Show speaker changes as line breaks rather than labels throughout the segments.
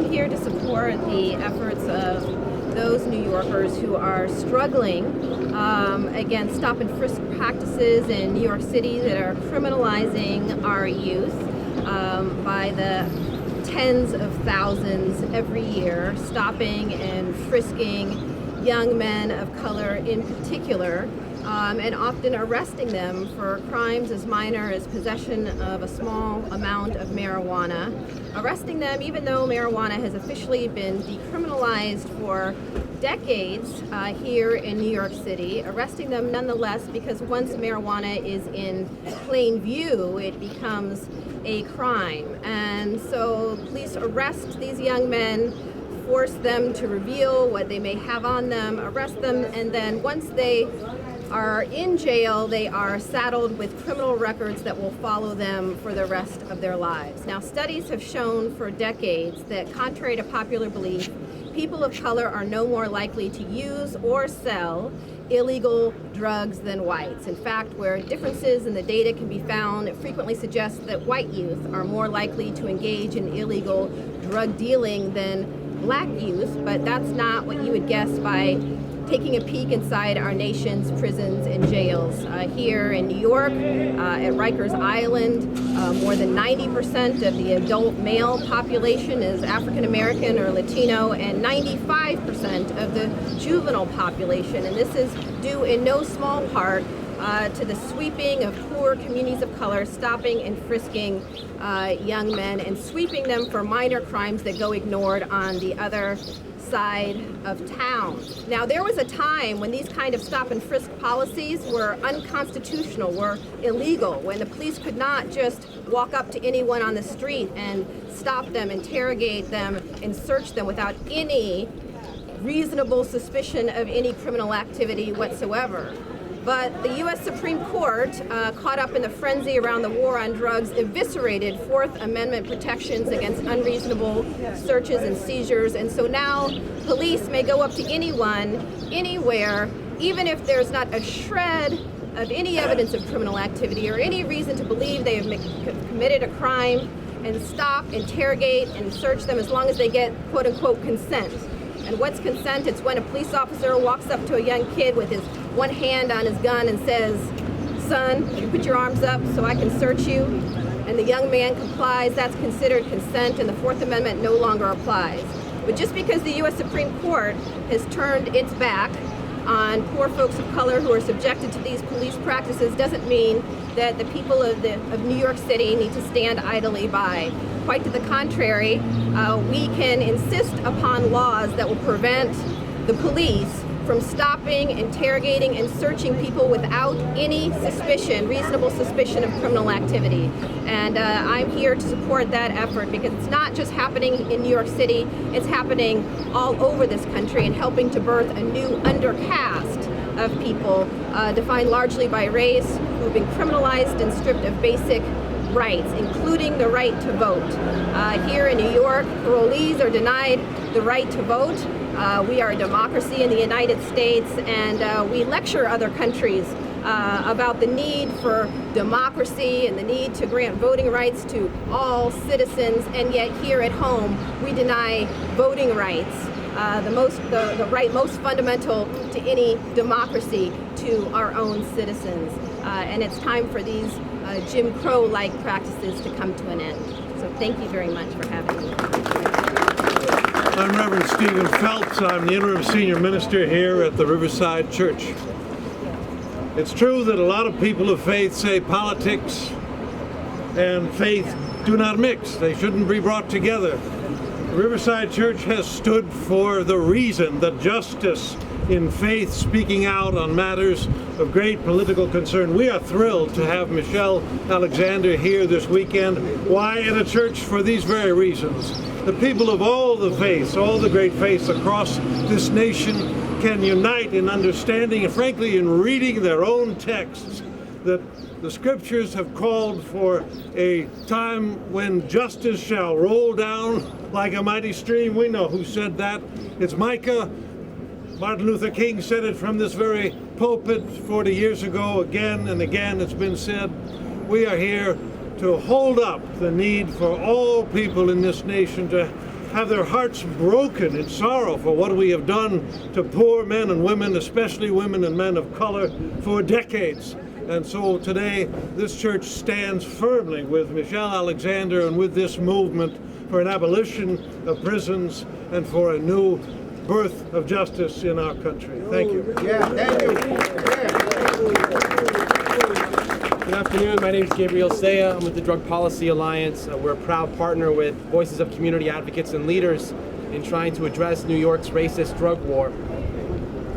I'm here to support the efforts of those New Yorkers who are struggling against stop and frisk practices in New York City that are criminalizing our youth by the tens of thousands every year, stopping and frisking young men of color in particular, and often arresting them for crimes as minor as possession of a small amount of marijuana, arresting them even though marijuana has officially been decriminalized for decades here in New York City, arresting them nonetheless because once marijuana is in plain view, it becomes a crime. And so police arrest these young men, force them to reveal what they may have on them, arrest them, and then once they are in jail, they are saddled with criminal records that will follow them for the rest of their lives. Now, studies have shown for decades that, contrary to popular belief, people of color are no more likely to use or sell illegal drugs than whites. In fact, where differences in the data can be found, it frequently suggests that white youth are more likely to engage in illegal drug dealing than black youth, but that's not what you would guess by taking a peek inside our nation's prisons and jails. Here in New York, at Rikers Island, more than 90% of the adult male population is African American or Latino, and 95% of the juvenile population. And this is due in no small part to the sweeping of poor communities of color, stopping and frisking young men and sweeping them for minor crimes that go ignored on the other side of town. Now, there was a time when these kind of stop and frisk policies were unconstitutional, were illegal, when the police could not just walk up to anyone on the street and stop them, interrogate them, and search them without any reasonable suspicion of any criminal activity whatsoever. But the U.S. Supreme Court, caught up in the frenzy around the war on drugs, eviscerated Fourth Amendment protections against unreasonable searches and seizures. And so now police may go up to anyone, anywhere, even if there's not a shred of any evidence of criminal activity or any reason to believe they have committed a crime, and stop, interrogate, and search them as long as they get, quote unquote, consent. And what's consent? It's when a police officer walks up to a young kid with his one hand on his gun and says, "Son, you put your arms up so I can search you." And the young man complies. That's considered consent, and the Fourth Amendment no longer applies. But just because the U.S. Supreme Court has turned its back on poor folks of color who are subjected to these police practices doesn't mean that the people of New York City need to stand idly by. Quite to the contrary, we can insist upon laws that will prevent the police from stopping, interrogating, and searching people without any suspicion, reasonable suspicion of criminal activity. And I'm here to support that effort because it's not just happening in New York City, it's happening all over this country and helping to birth a new undercast of people defined largely by race who've been criminalized and stripped of basic rights, including the right to vote. Here in New York, parolees are denied the right to vote. We are a democracy in the United States, and we lecture other countries about the need for democracy and the need to grant voting rights to all citizens, and yet here at home we deny voting rights, the right most fundamental to any democracy, to our own citizens. And it's time for these Jim Crow-like practices to come to an end. So thank you very much for having me.
I'm Reverend Stephen Phelps. I'm the interim senior minister here at the Riverside Church. It's true that a lot of people of faith say politics and faith do not mix. They shouldn't be brought together. The Riverside Church has stood for the reason, the justice in faith, speaking out on matters of great political concern. We are thrilled to have Michelle Alexander here this weekend. Why? At a church for these very reasons. The people of all the faiths, all the great faiths across this nation can unite in understanding and frankly in reading their own texts, that the scriptures have called for a time when justice shall roll down like a mighty stream. We know who said that. It's Micah. Martin Luther King said it from this very pulpit 40 years ago. Again and again it's been said. We are here to hold up the need for all people in this nation to have their hearts broken in sorrow for what we have done to poor men and women, especially women and men of color, for decades. And so today, this church stands firmly with Michelle Alexander and with this movement for an abolition of prisons and for a new birth of justice in our country. Thank you.
Yeah, thank you.
Good afternoon. My name is Gabriel Saya. I'm with the Drug Policy Alliance. We're a proud partner with voices of community advocates and leaders in trying to address New York's racist drug war.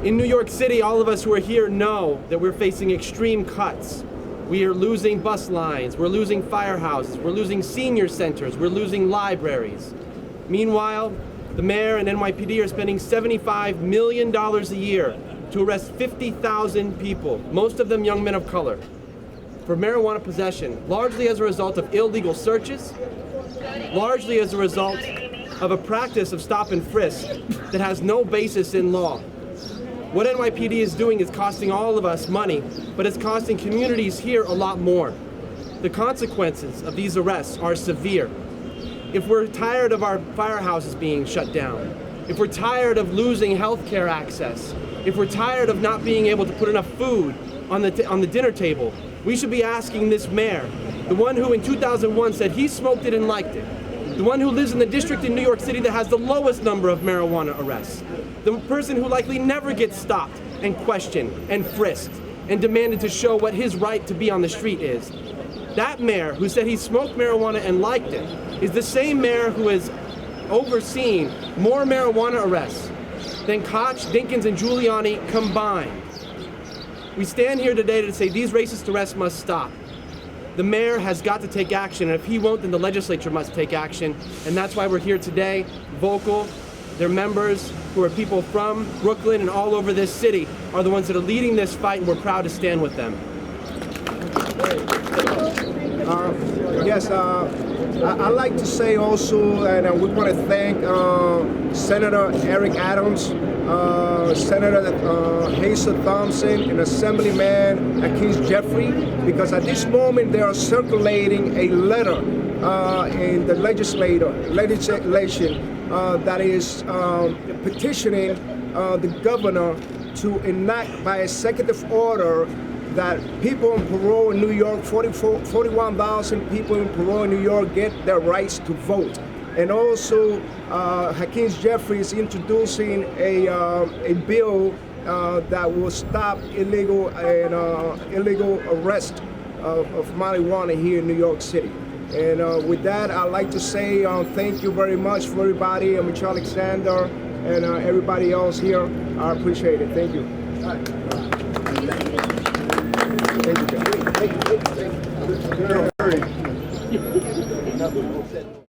In New York City, all of us who are here know that we're facing extreme cuts. We are losing bus lines, we're losing firehouses, we're losing senior centers, we're losing libraries. Meanwhile, the mayor and NYPD are spending $75 million a year to arrest 50,000 people, most of them young men of color, for marijuana possession, largely as a result of illegal searches, largely as a result of a practice of stop and frisk that has no basis in law. What NYPD is doing is costing all of us money, but it's costing communities here a lot more. The consequences of these arrests are severe. If we're tired of our firehouses being shut down, if we're tired of losing healthcare access, if we're tired of not being able to put enough food on the dinner table, we should be asking this mayor, the one who in 2001 said he smoked it and liked it, the one who lives in the district in New York City that has the lowest number of marijuana arrests, the person who likely never gets stopped and questioned and frisked and demanded to show what his right to be on the street is. That mayor who said he smoked marijuana and liked it is the same mayor who has overseen more marijuana arrests than Koch, Dinkins, and Giuliani combined. We stand here today to say these racist arrests must stop. The mayor has got to take action, and if he won't, then the legislature must take action, and that's why we're here today, vocal. Their members, who are people from Brooklyn and all over this city, are the ones that are leading this fight, and we're proud to stand with them.
Yes, I'd like to say also, and we want to thank Senator Eric Adams, Senator Hassell-Thompson, and Assemblyman Hakeem Jeffrey, because at this moment they are circulating a letter in the legislation that is petitioning the governor to enact by executive order that people on parole in New York, 41,000 people in parole in New York, get their rights to vote. And also, Hakeem Jeffrey is introducing a bill that will stop illegal arrest of marijuana here in New York City. And with that, I'd like to say thank you very much for everybody, and Michelle Alexander, and everybody else here. I appreciate it. Thank you. Thank you.